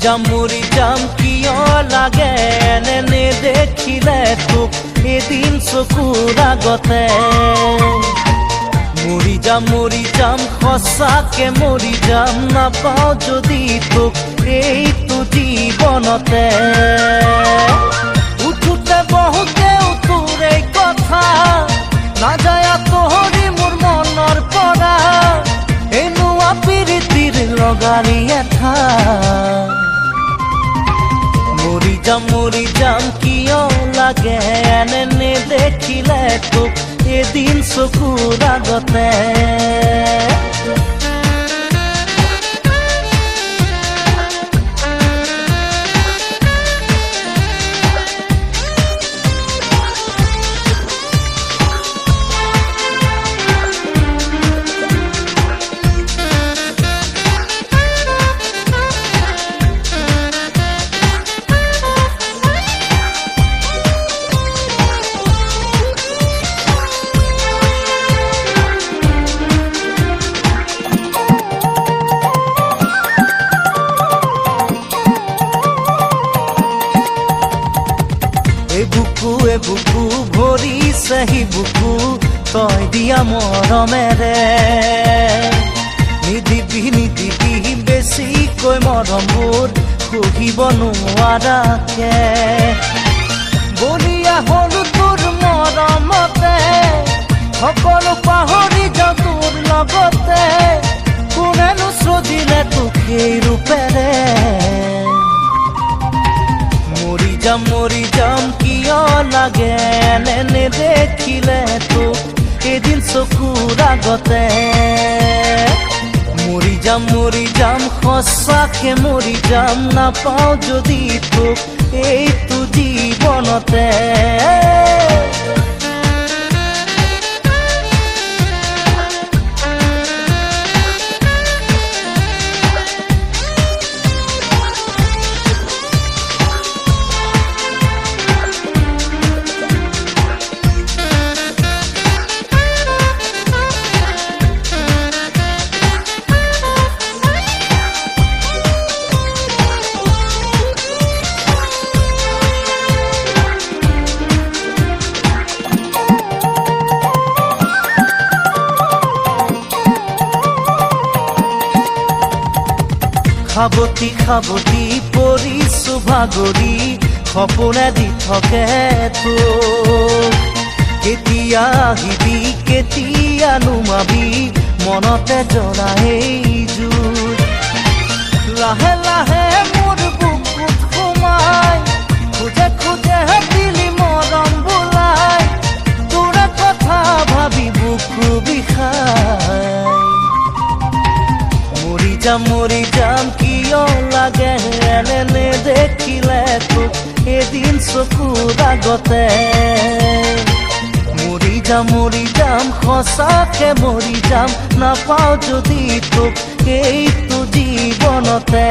মৰি যাম কিয় লাগে এনে নেদেখিলে তোক এদিন চকুৰ আগতে মৰি যাম সঁচাকে মৰি যাম নাপাওঁ যদি তোক এইটো জীৱনতে উঠোতে বহুতে উঠোৰে কথা নাযায় তোহৰি মোৰ মনৰ পৰা এনুৱা প্ৰীতিৰ লগাৰী এঠা মৰি যাম কিয় লাগে এনে নেদেখিলে তোক এদিন চকুৰ আগতে বুকু ভৰিছে হি বুকু তই দিয়া মৰমেৰে নিদিবি বেছিকৈ মৰমবোৰ সহিব নোৱাৰাকে বলিয়া হলো তোৰ মৰমতে সকলো পাহৰি যাওঁ তোৰ লগতে কোনেনো চজিলে তোক সেই ৰূপেৰে মৰি যাম কিয় লাগে এনে নেদেখিলে তোক এদিন চকুৰ আগতে মৰি যাম সঁচাকে মৰি যাম নাপাওঁ যদি তোক এইটো জীৱনতে খাবতি পৰিছো ভাগৰি সপোনে দি থাকে তোক কেতিয়া আহিবি কেতিয়া নুমাবি মনতে জ্বলা এই জুই লাহে লাহে মোৰ বুকুত সোমাই খোজে দিলি মৰম বোলাই তোৰে কথা ভাবি বুকু বিষাই মৰি যাম কিয় লাগে এনে নেদেখিলে তোক এদিন চকুৰ আগতে মৰি যাম সঁচাকে মৰি যাম নাপাওঁ যদি তোক এইটো জীৱনতে